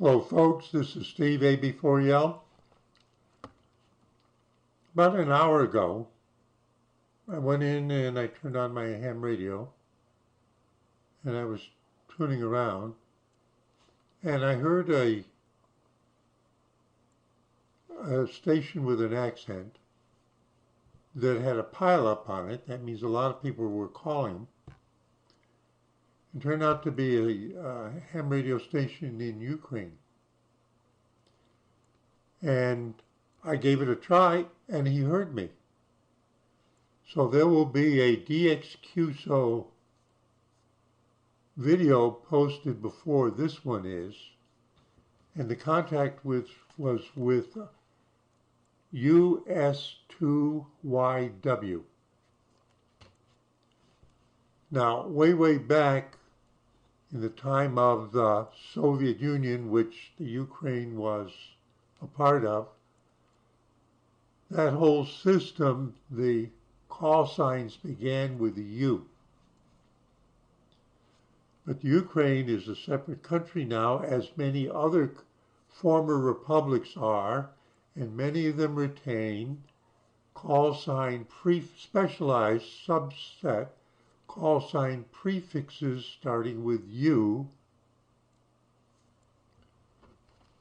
Hello folks, this is Steve AB4L. About an hour ago, I went in and I turned on my ham radio and I was tuning around and I heard a station with an accent that had a pileup on it. That means a lot of people were calling. It turned out to be a ham radio station in Ukraine. And I gave it a try, and he heard me. So there will be a DXQSO video posted before this one is, and the contact was with US2YW. Now, way back in the time of the Soviet Union, which the Ukraine was a part of, that whole system, the call signs began with the U. But Ukraine is a separate country now, as many other former republics are, and many of them retain call sign specialized subset call sign prefixes starting with U,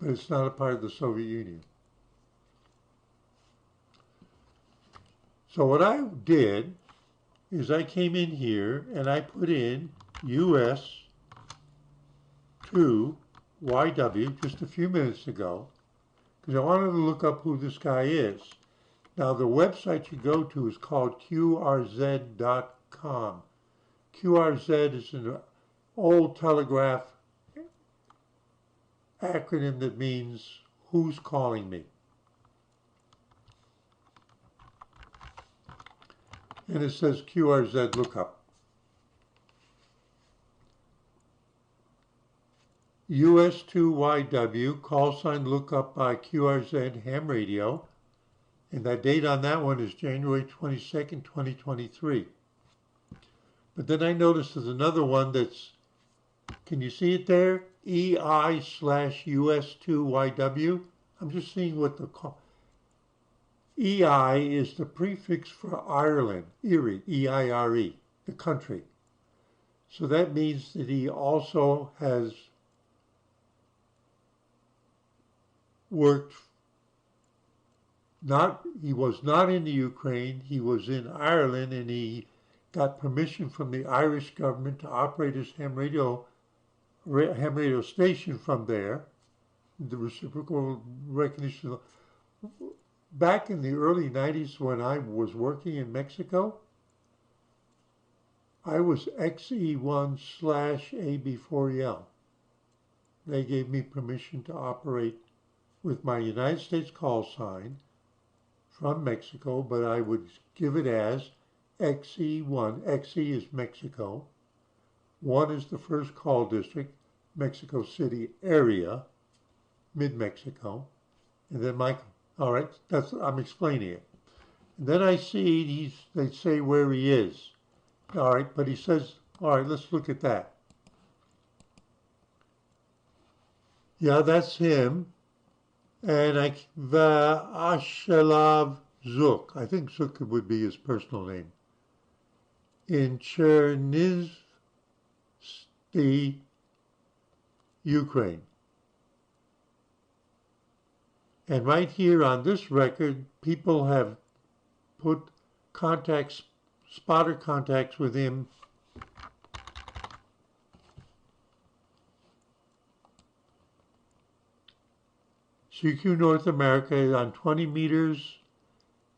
but it's not a part of the Soviet Union. So what I did is I came in here and I put in US2YW just a few minutes ago because I wanted to look up who this guy is. Now the website you go to is called QRZ.com. QRZ is an old telegraph acronym that means who's calling me. And it says QRZ lookup. US2YW call sign lookup by QRZ ham radio. And the date on that one is January 22nd, 2023. But then I noticed there's another one that's, can you see it there? EI/US2YW. I'm just seeing what the call. EI is the prefix for Ireland, Erie, E-I-R-E, the country. So that means that he also has worked, he was not in the Ukraine, he was in Ireland, and he got permission from the Irish government to operate his ham radio station from there, the reciprocal recognition. Back in the early 90s when I was working in Mexico, I was XE1/AB4L. They gave me permission to operate with my United States call sign from Mexico, but I would give it as XE1. XE is Mexico. 1 is the first call district, Mexico City area, mid-Mexico. And then all right, I'm explaining it. And then I see they say where he is. All right, but he says, all right, let's look at that. Yeah, that's him. And Vashelav Zuk, I think Zuk would be his personal name, in Chernivtsi, Ukraine. And right here on this record, people have put spotter contacts with him. CQ North America on 20 meters.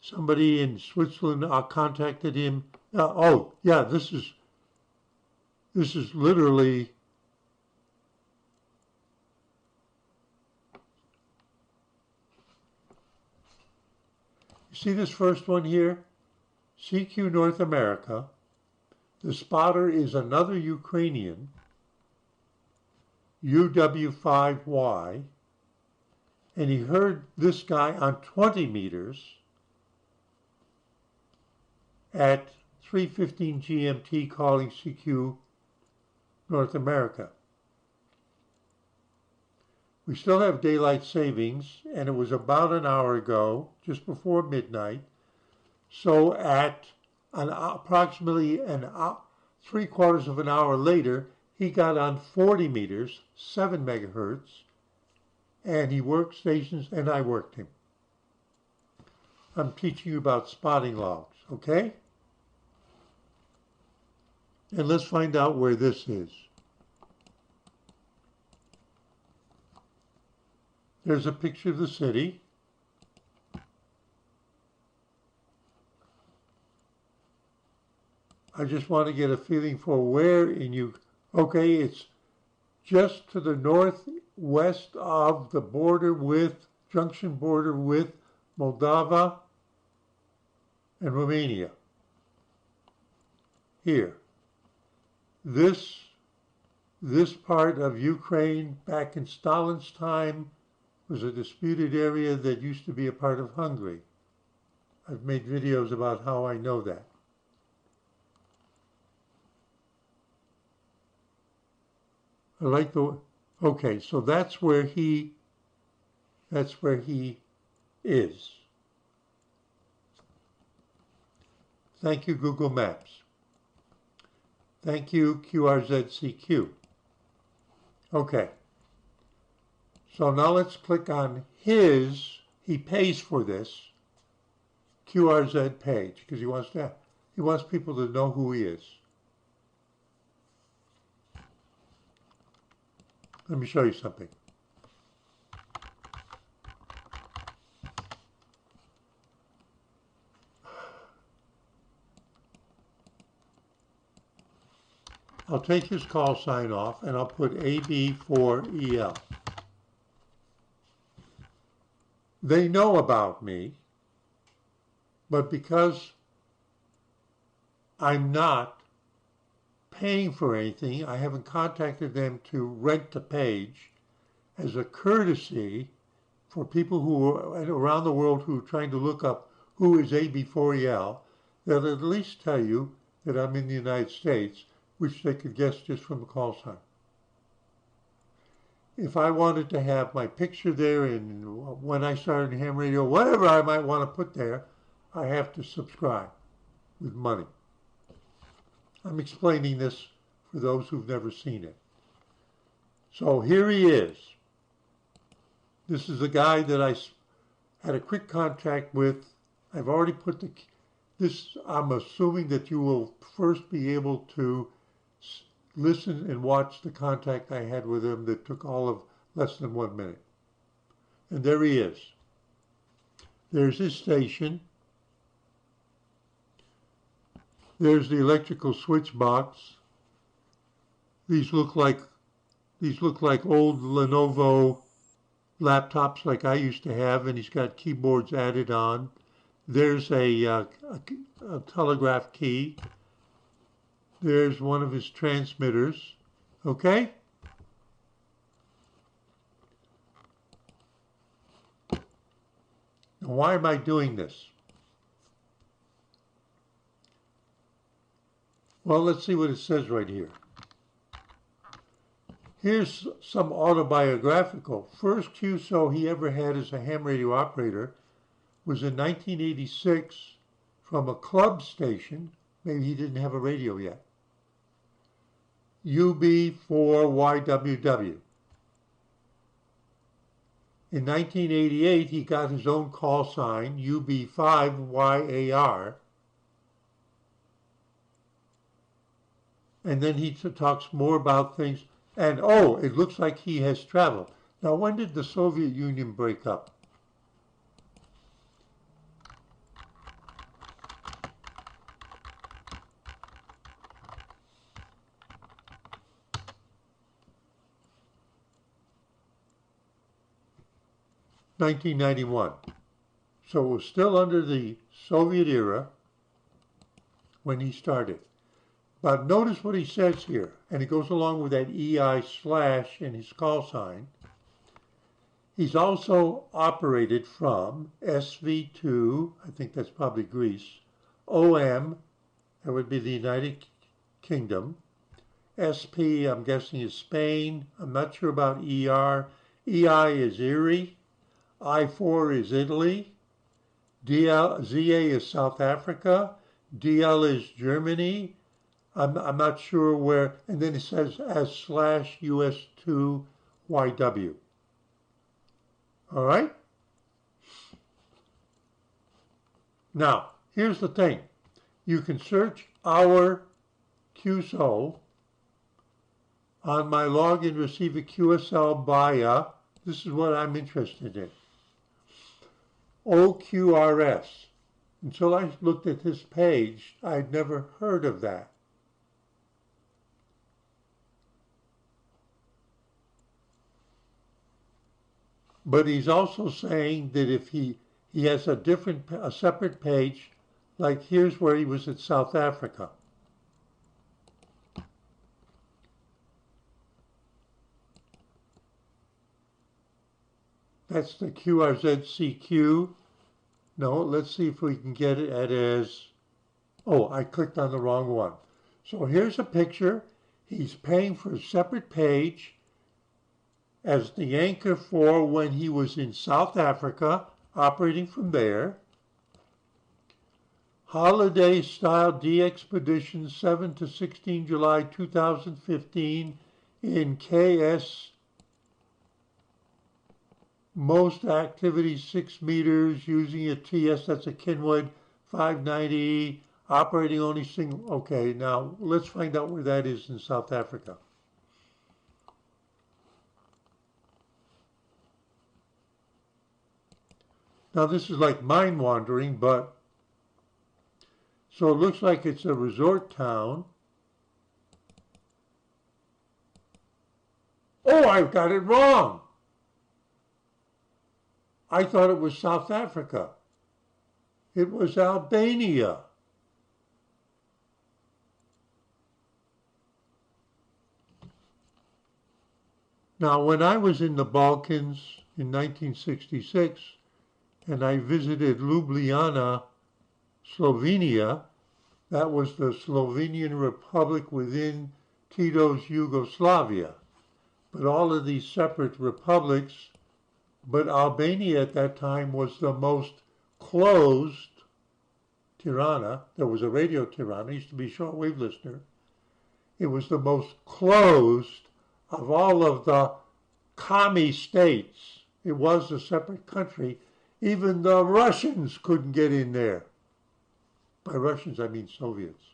Somebody in Switzerland contacted him. Oh, yeah, this is literally you see this first one here? CQ North America. The spotter is another Ukrainian, UW5Y, and he heard this guy on 20 meters at 3:15 GMT calling CQ North America. We still have daylight savings, and it was about an hour ago, just before midnight. So at approximately 3/4 of an hour later, he got on 40 meters, 7 megahertz, and he worked stations, and I worked him. I'm teaching you about spotting logs, okay? And let's find out where this is. There's a picture of the city. I just want to get a feeling for where in you. Okay, it's just to the northwest of the junction border with Moldova and Romania. Here. This part of Ukraine back in Stalin's time was a disputed area that used to be a part of Hungary. I've made videos about how I know that. I like okay, so that's where he is. Thank you, Google Maps. Thank you, QRZCQ. Okay. So now let's click on he pays for this QRZ page because he wants people to know who he is. Let me show you something. I'll take his call sign off and I'll put AB4EL. They know about me, but because I'm not paying for anything, I haven't contacted them to rent the page as a courtesy for people who are around the world who are trying to look up who is AB4EL. They'll at least tell you that I'm in the United States, which they could guess just from the call sign. If I wanted to have my picture there and when I started ham radio, whatever I might want to put there, I have to subscribe with money. I'm explaining this for those who've never seen it. So here he is. This is a guy that I had a quick contact with. I've already put this, I'm assuming that you will first be able to listen and watch the contact I had with him that took all of less than 1 minute. And there he is. There's his station. There's the electrical switch box. These look like old Lenovo laptops like I used to have, and he's got keyboards added on. There's a telegraph key. There's one of his transmitters. Okay? Now, why am I doing this? Well, let's see what it says right here. Here's some autobiographical. First QSO he ever had as a ham radio operator was in 1986 from a club station. Maybe he didn't have a radio yet. UB4YWW. In 1988, he got his own call sign, UB5YAR. And then he talks more about things. And, oh, it looks like he has traveled. Now, when did the Soviet Union break up? (1991). So it was still under the Soviet era when he started. But notice what he says here, and it goes along with that EI/ in his call sign. He's also operated from SV2, I think that's probably Greece, OM, that would be the United Kingdom, SP, I'm guessing is Spain, I'm not sure about ER. EI is Erie, I4 is Italy, ZA is South Africa, DL is Germany. I'm not sure where, and then it says as /US2YW. All right? Now, here's the thing. You can search our QSO on my login receiver QSL via, this is what I'm interested in, OQRS. Until I looked at this page, I'd never heard of that. But he's also saying that if he has a separate page, like here's where he was at South Africa. That's the QRZCQ. No, let's see if we can get it as, oh, I clicked on the wrong one. So here's a picture. He's paying for a separate page as the anchor for when he was in South Africa, operating from there. Holiday Style D Expedition 7 to 16 July 2015 in KS. Most activities 6 meters, using a TS, that's a Kenwood 590, operating only single. Okay, now let's find out where that is in South Africa. Now this is like mind wandering, but so it looks like it's a resort town. Oh, I've got it wrong. I thought it was South Africa. It was Albania. Now, when I was in the Balkans in 1966, and I visited Ljubljana, Slovenia, that was the Slovenian Republic within Tito's Yugoslavia. But all of these separate republics, but Albania at that time was the most closed. Tirana, there was a radio Tirana, used to be a shortwave listener. It was the most closed of all of the commie states. It was a separate country. Even the Russians couldn't get in there. By Russians, I mean Soviets.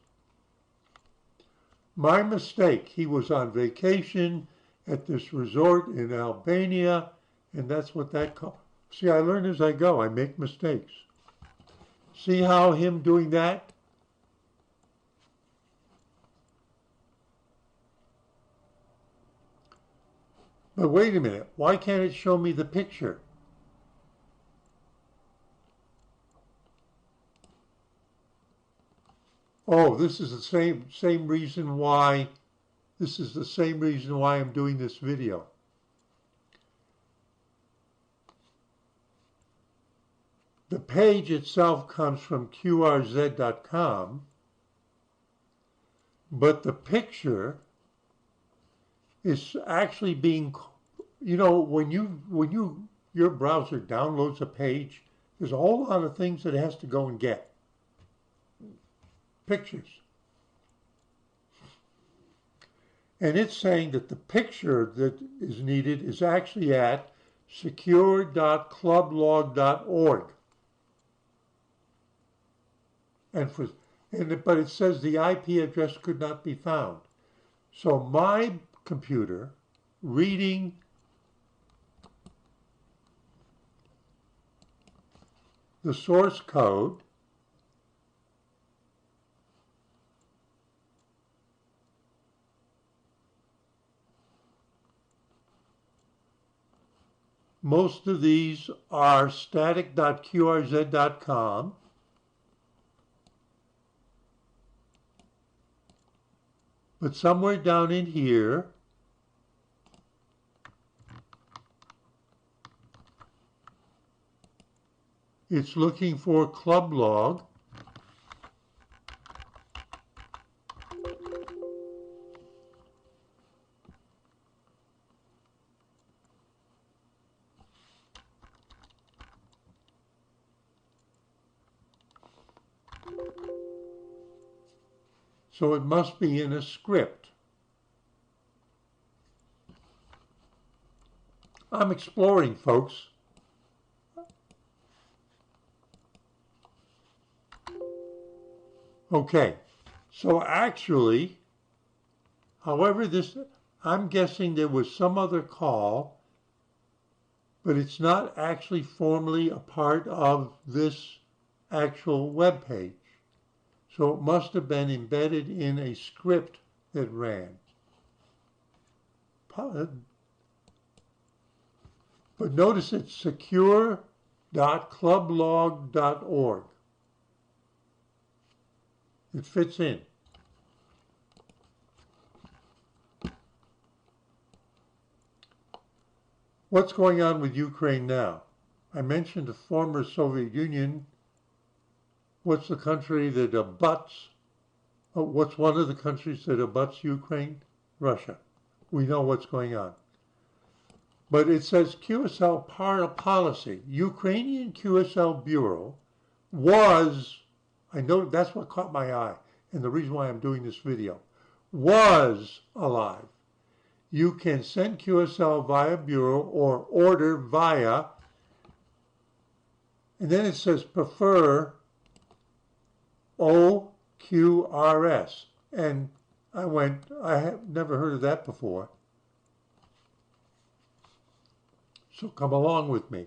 My mistake. He was on vacation at this resort in Albania, and that's what that called. See, I learn as I go. I make mistakes. See how him doing that? But wait a minute. Why can't it show me the picture? Oh, this is the same reason why. This is the same reason why I'm doing this video. The page itself comes from QRZ.com, but the picture is actually being, you know, when your browser downloads a page, there's a whole lot of things that it has to go and get. Pictures. And it's saying that the picture that is needed is actually at secure.clublog.org. But it says the IP address could not be found. So my computer, reading the source code, most of these are static.qrz.com. But somewhere down in here, it's looking for club log. So it must be in a script. I'm exploring, folks. Okay, so actually, however, I'm guessing there was some other call, but it's not actually formally a part of this actual web page. So it must have been embedded in a script that ran. But notice it's secure.clublog.org. It fits in. What's going on with Ukraine now? I mentioned the former Soviet Union. What's the country that abuts? What's one of the countries that abuts Ukraine? Russia. We know what's going on. But it says QSL policy. Ukrainian QSL Bureau was, I know that's what caught my eye, and the reason why I'm doing this video, was alive. You can send QSL via Bureau or order via, and then it says prefer OQRS. And I have never heard of that before. So come along with me.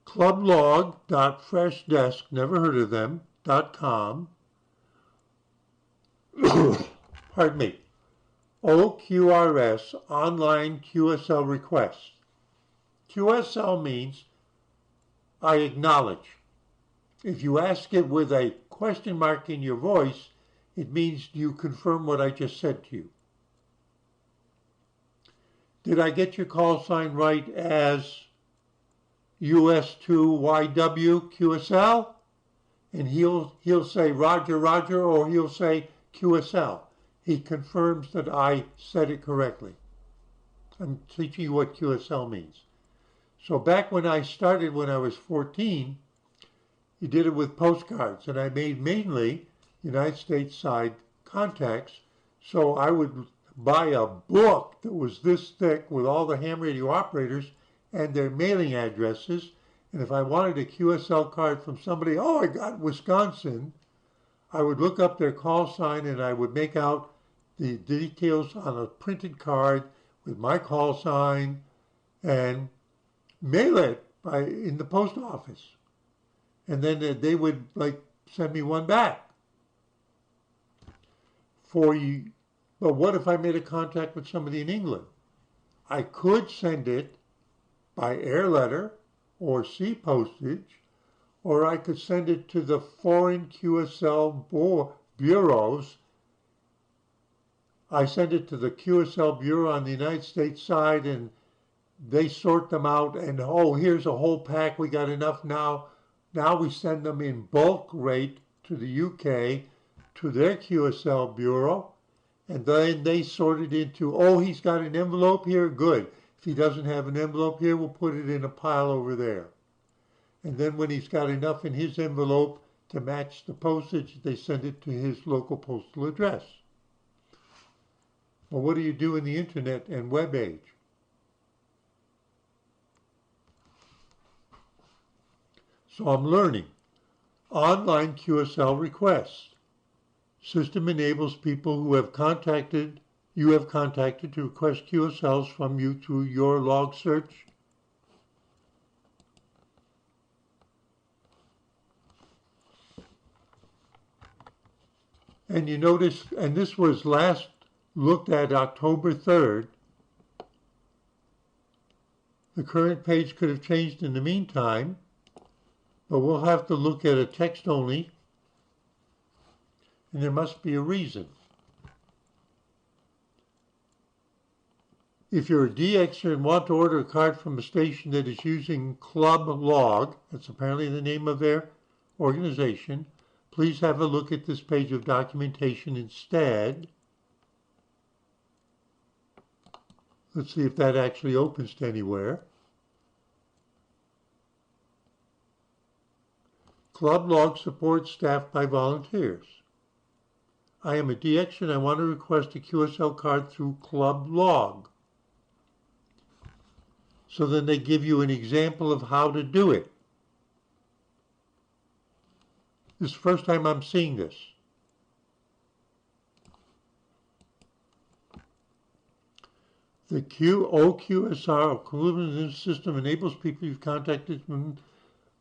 Clublog.freshdesk, never heard of them, .com. Pardon me. OQRS, online QSL request. QSL means I acknowledge. If you ask it with a question mark in your voice, it means you confirm what I just said to you. Did I get your call sign right as US2YW QSL? And he'll say Roger, Roger, or he'll say QSL. He confirms that I said it correctly. I'm teaching you what QSL means. So back when I started when I was 14, you did it with postcards, and I made mainly United States side contacts. So I would buy a book that was this thick with all the ham radio operators and their mailing addresses. And if I wanted a QSL card from somebody, oh, I got Wisconsin, I would look up their call sign and I would make out the details on a printed card with my call sign and mail it in the post office. And then they would send me one back. But what if I made a contact with somebody in England? I could send it by air letter or sea postage, or I could send it to the foreign QSL bureaus. I send it to the QSL Bureau on the United States side, and they sort them out, and oh, here's a whole pack, we got enough now. Now we send them in bulk rate to the UK, to their QSL Bureau, and then they sort it into, oh, he's got an envelope here, good. If he doesn't have an envelope here, we'll put it in a pile over there. And then when he's got enough in his envelope to match the postage, they send it to his local postal address. Well, what do you do in the internet and web age? So I'm learning. Online QSL requests. System enables people who you have contacted to request QSLs from you through your log search. And you notice, and this was last looked at October 3rd. The current page could have changed in the meantime, but we'll have to look at a text only, and there must be a reason. If you're a DXer and want to order a card from a station that is using Club Log, that's apparently the name of their organization, please have a look at this page of documentation instead. Let's see if that actually opens to anywhere. Club log support staffed by volunteers. I am a DX and I want to request a QSL card through Club log. So then they give you an example of how to do it. This is the first time I'm seeing this. The OQRS equivalent system enables people you've contacted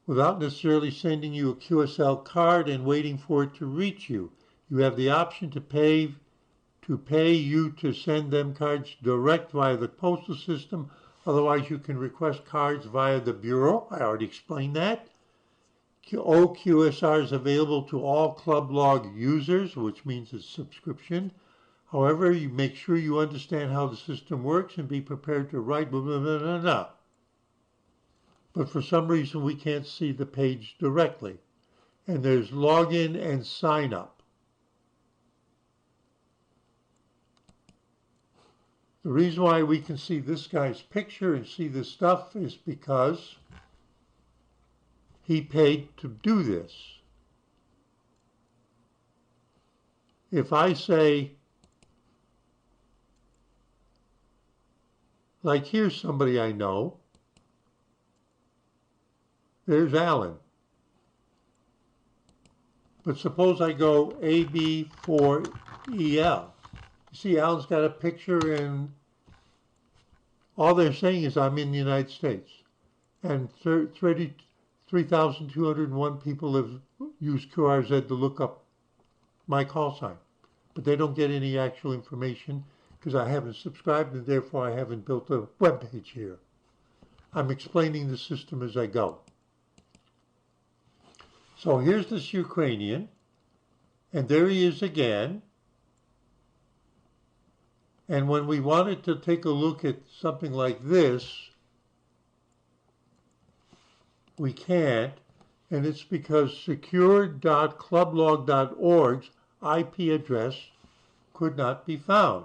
without necessarily sending you a QSL card and waiting for it to reach you. You have the option to pay you to send them cards direct via the postal system. Otherwise, you can request cards via the Bureau. I already explained that. OQSR is available to all Club log users, which means it's subscription. However, you make sure you understand how the system works and be prepared to write blah, blah, blah, blah, blah. But for some reason, we can't see the page directly. And there's login and sign up. The reason why we can see this guy's picture and see this stuff is because he paid to do this. If I say, like here's somebody I know, there's Alan. But suppose I go AB4EL. You see Alan's got a picture and all they're saying is I'm in the United States. And 3,201 people have used QRZ to look up my call sign. But they don't get any actual information because I haven't subscribed and therefore I haven't built a web page here. I'm explaining the system as I go. So here's this Ukrainian, and there he is again. And when we wanted to take a look at something like this, we can't, and it's because secure.clublog.org's IP address could not be found.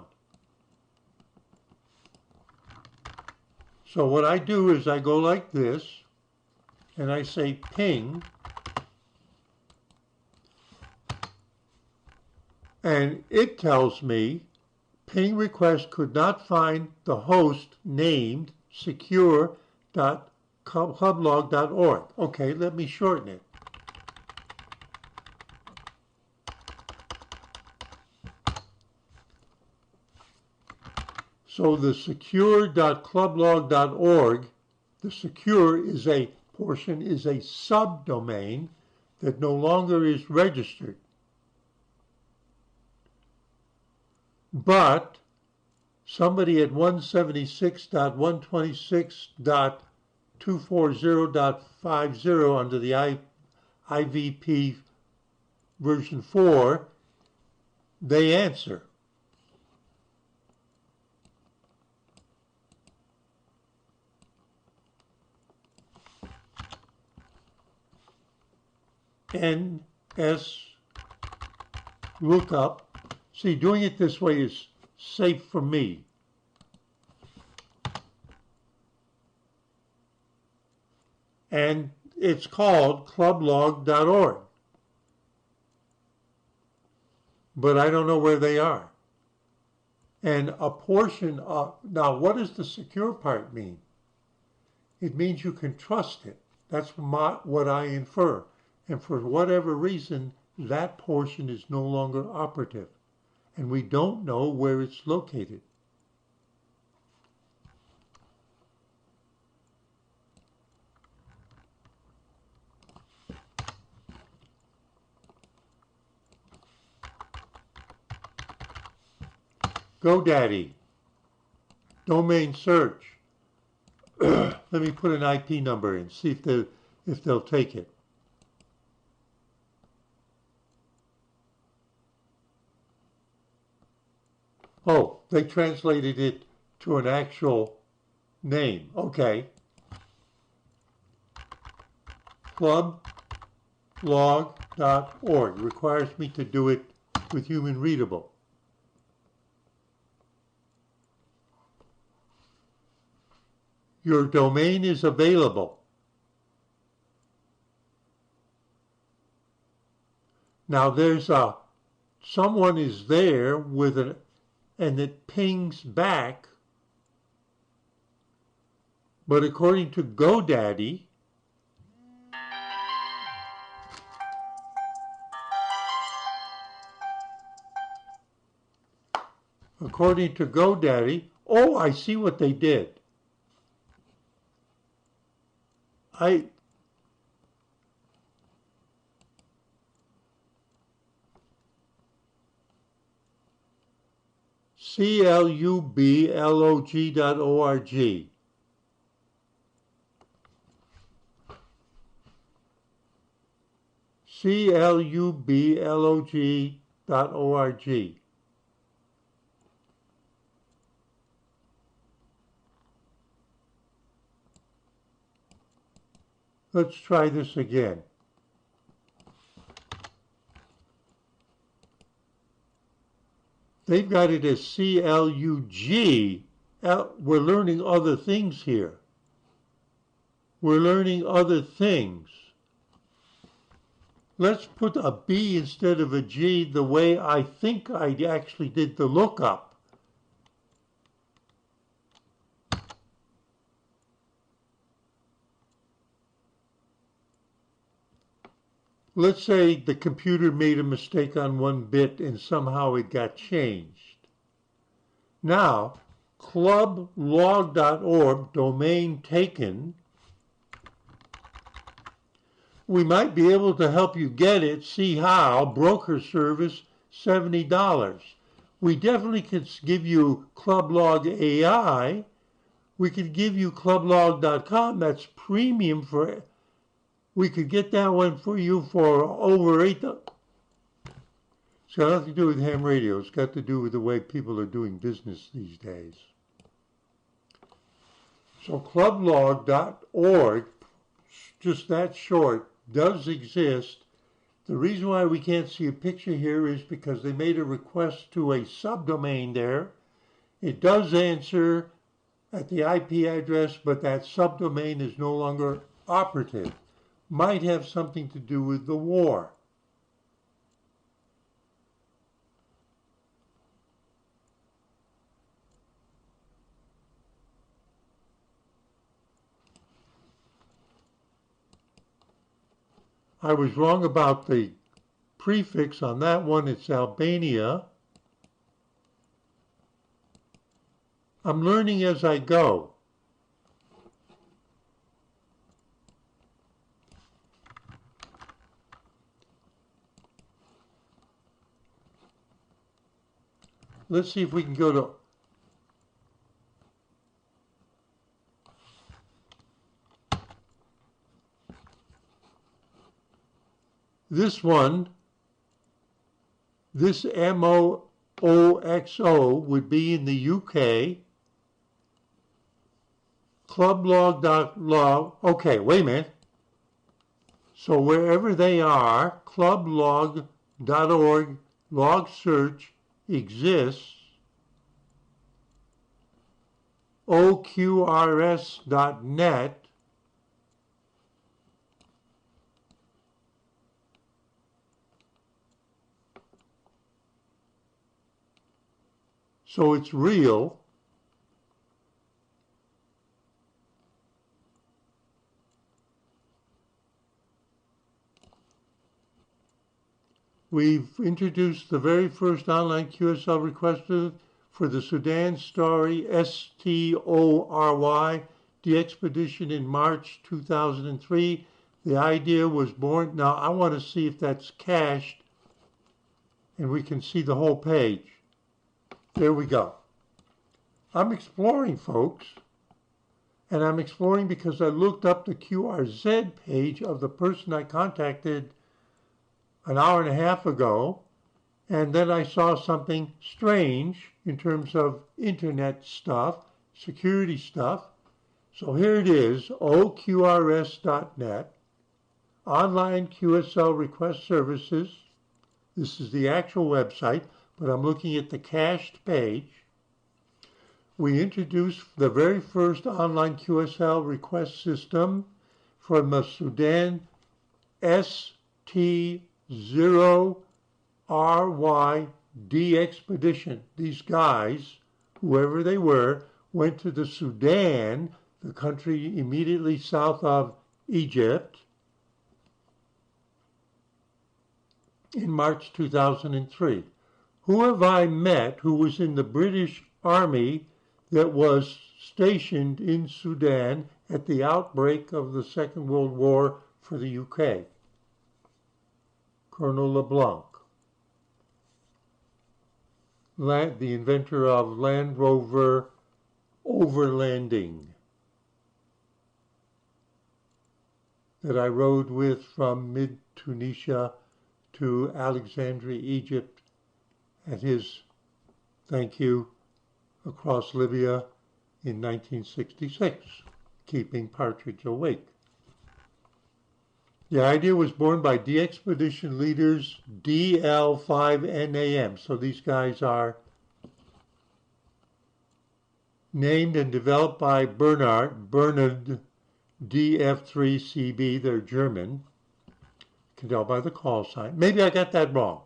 So what I do is I go like this, and I say ping, and it tells me ping request could not find the host named secure.clublog.org. Okay, let me shorten it. So the secure.clublog.org, the secure is a portion, is a subdomain that no longer is registered. But somebody at 176.126.240.50 under the IVP version 4, they answer. NS lookup. See, doing it this way is safe for me. And it's called clublog.org. But I don't know where they are. And a portion of, now what does the secure part mean? It means you can trust it. That's what I infer. And for whatever reason, that portion is no longer operative. And we don't know where it's located. GoDaddy, domain search. Let me put an IP number in, see if they'll take it. Oh, they translated it to an actual name. Okay. Clublog.org requires me to do it with human readable. Your domain is available. Now someone is there and it pings back, but according to GoDaddy, oh, I see what they did. clublog.org. clublog.org. Let's try this again. They've got it as CLUG. We're learning other things here. We're learning other things. Let's put a B instead of a G the way I think I actually did the lookup. Let's say the computer made a mistake on one bit and somehow it got changed. Now, clublog.org, domain taken, we might be able to help you get it, see how, broker service, $70. We definitely could give you Clublog AI. We could give you clublog.com, that's premium for, we could get that one for you for over $8. It's got nothing to do with ham radio. It's got to do with the way people are doing business these days. So clublog.org, just that short, does exist. The reason why we can't see a picture here is because they made a request to a subdomain there. It does answer at the IP address, but that subdomain is no longer operative. Might have something to do with the war. I was wrong about the prefix on that one. It's Albania. I'm learning as I go. Let's see if we can go to this one. This MOOXO would be in the UK. Clublog.log. Okay, wait a minute. So wherever they are, clublog.org, log search exists. OQRS.net. So it's real. We've introduced the very first online QSL request for the Sudan Story STORY, the expedition in March 2003. The idea was born. Now I want to see if that's cached and we can see the whole page. There we go. I'm exploring, folks, and I'm exploring because I looked up the QRZ page of the person I contacted an hour and a half ago, and then I saw something strange in terms of internet stuff, security stuff. So here it is, OQRS.net, online QSL request services. This is the actual website, but I'm looking at the cached page. We introduced the very first online QSL request system from the Sudan STORY RYD expedition. These guys, whoever they were, went to the Sudan, the country immediately south of Egypt, in March 2003. Who have I met who was in the British Army that was stationed in Sudan at the outbreak of the Second World War for the UK? Colonel LeBlanc, the inventor of Land Rover Overlanding, that I rode with from mid-Tunisia to Alexandria, Egypt, at his, thank you, across Libya in 1966, keeping Partridge awake. The idea was born by D-Expedition leaders DL5NAM. So these guys are named and developed by Bernard DF3CB. They're German. You can tell by the call sign. Maybe I got that wrong.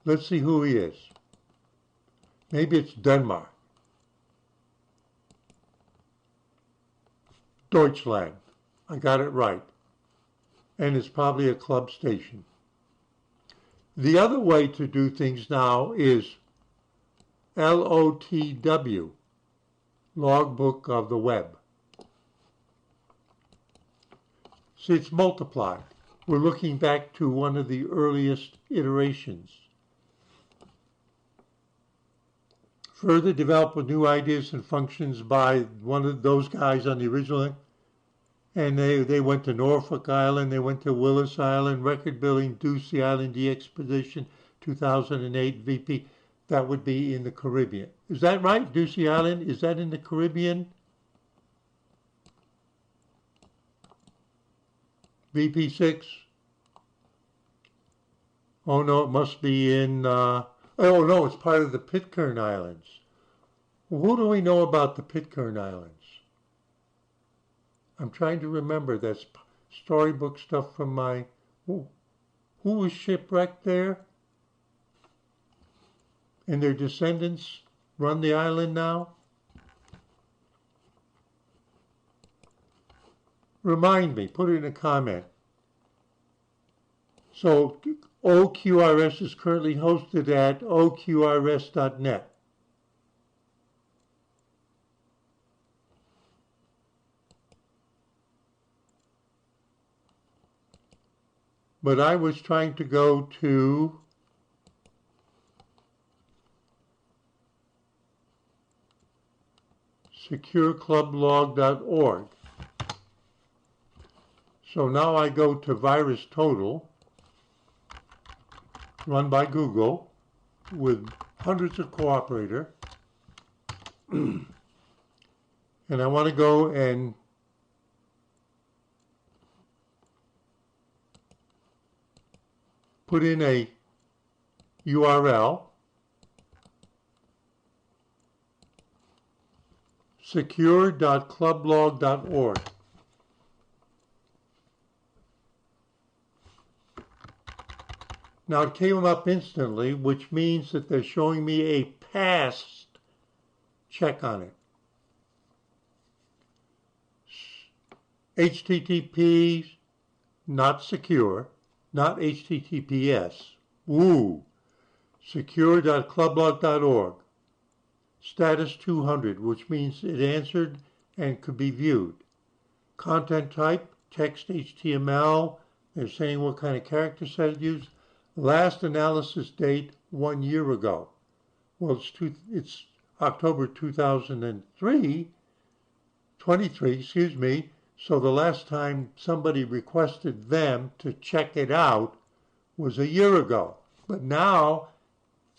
Let's see who he is. Maybe it's Denmark. Deutschland. I got it right. And it's probably a club station. The other way to do things now is LOTW, Logbook of the Web. See, it's multiplied. We're looking back to one of the earliest iterations. Further developed with new ideas and functions by one of those guys on the original. And they went to Norfolk Island, they went to Willis Island, record billing, Ducey Island, D-Expedition, 2008, VP. That would be in the Caribbean. Is that right? Ducey Island, is that in the Caribbean? VP6? Oh no, it must be in, oh no, it's part of the Pitcairn Islands. Well, who do we know about the Pitcairn Islands? I'm trying to remember. That's storybook stuff from my... Who was shipwrecked there? And their descendants run the island now? Remind me. Put it in a comment. So OQRS is currently hosted at OQRS.net. But I was trying to go to secureclublog.org. So now I go to Virus Total, run by Google, with hundreds of cooperator. And I want to go and put in a URL, secure.clublog.org. Now it came up instantly, which means that they're showing me a passed check on it. HTTP, not secure. Not HTTPS. Woo. Secure.clublog.org. Status 200, which means it answered and could be viewed. Content type, text HTML. They're saying what kind of character set it used. Last analysis date 1 year ago. Well, it's October 2023, 23, excuse me. So the last time somebody requested them to check it out was a year ago. But now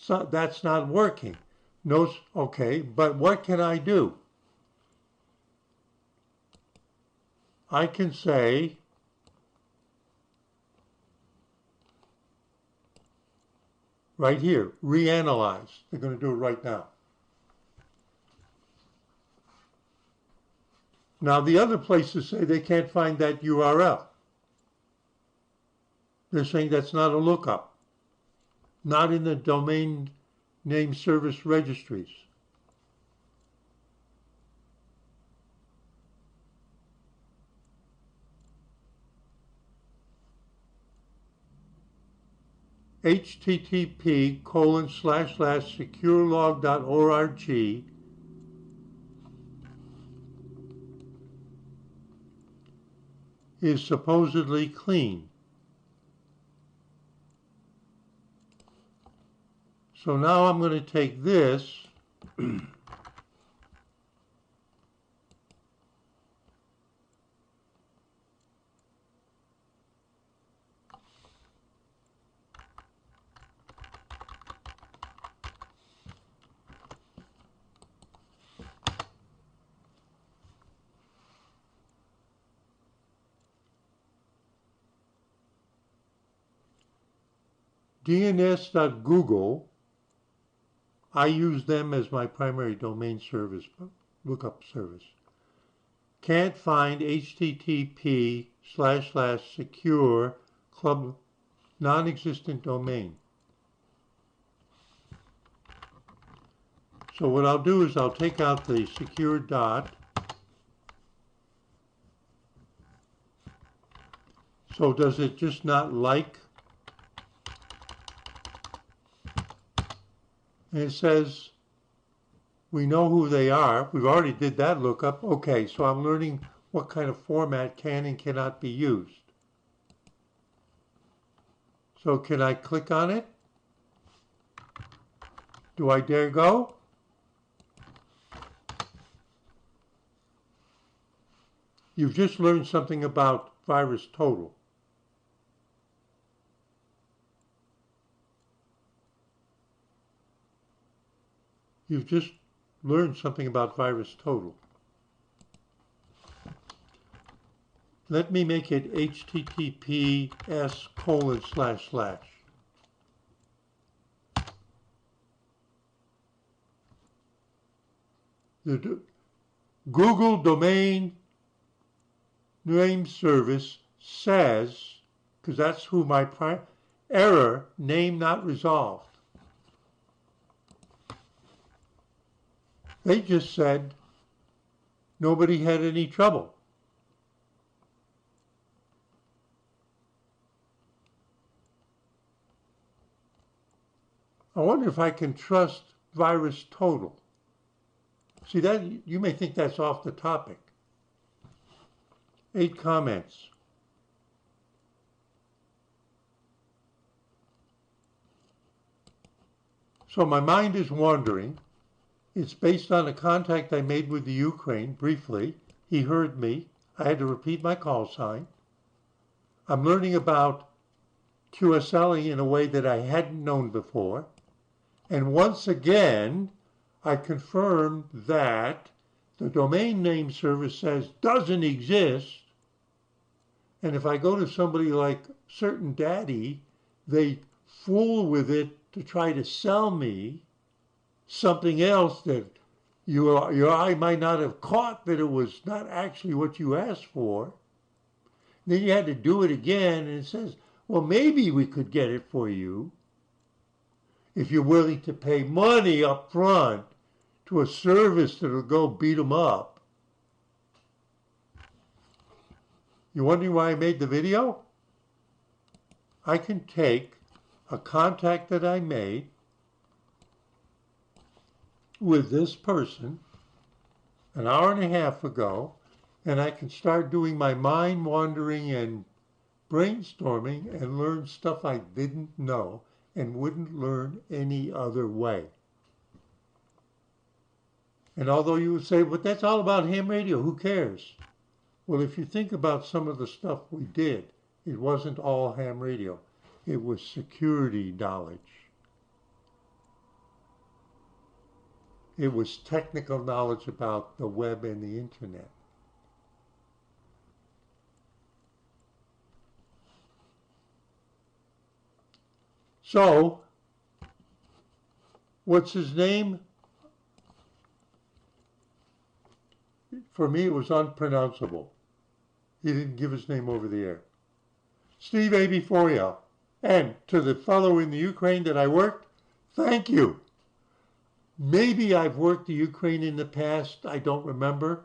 that's not working. No, okay, but what can I do? I can say right here, reanalyze. They're going to do it right now. Now, the other places say they can't find that URL. They're saying that's not a lookup, not in the domain name service registries. http://securelog.org is supposedly clean. So now I'm going to take this DNS.Google. I use them as my primary domain service, lookup service. Can't find http://secure club non-existent domain. So what I'll do is I'll take out the secure dot. So does it just not like? And it says, we know who they are. We've already did that lookup. Okay, so I'm learning what kind of format can and cannot be used. So can I click on it? Do I dare go? You've just learned something about VirusTotal. You've just learned something about VirusTotal. Let me make it https://. The Google domain name service says, because that's who my error, name not resolved. They just said nobody had any trouble. I wonder if I can trust VirusTotal. See, that you may think that's off the topic. 8 comments. So my mind is wandering. It's based on a contact I made with the Ukraine briefly. He heard me. I had to repeat my call sign. I'm learning about QSLing in a way that I hadn't known before. And once again, I confirmed that the domain name service says doesn't exist. And if I go to somebody like Certain Daddy, they fool with it to try to sell me something else that your eye might not have caught, that it was not actually what you asked for. Then you had to do it again, and it says, well, maybe we could get it for you if you're willing to pay money up front to a service that'll go beat them up. You wondering why I made the video? I can take a contact that I made with this person an hour and a half ago, and I can start doing my mind wandering and brainstorming and learn stuff I didn't know and wouldn't learn any other way. And although you would say, but that's all about ham radio, who cares? Well, if you think about some of the stuff we did, it wasn't all ham radio. It was security knowledge. It was technical knowledge about the web and the internet. So, what's his name? For me, it was unpronounceable. He didn't give his name over the air. Steve A. before you. And to the fellow in the Ukraine that I worked, thank you. Maybe I've worked the Ukraine in the past, I don't remember.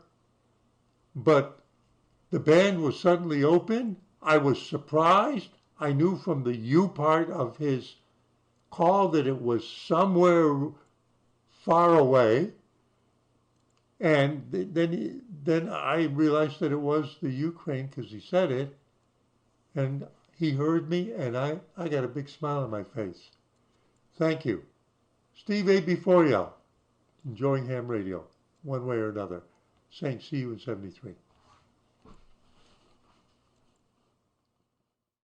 But the band was suddenly open. I was surprised. I knew from the U part of his call that it was somewhere far away. And then I realized that it was the Ukraine because he said it. And he heard me, and I got a big smile on my face. Thank you. Steve A. before you, enjoying ham radio, one way or another, saying see you in 73.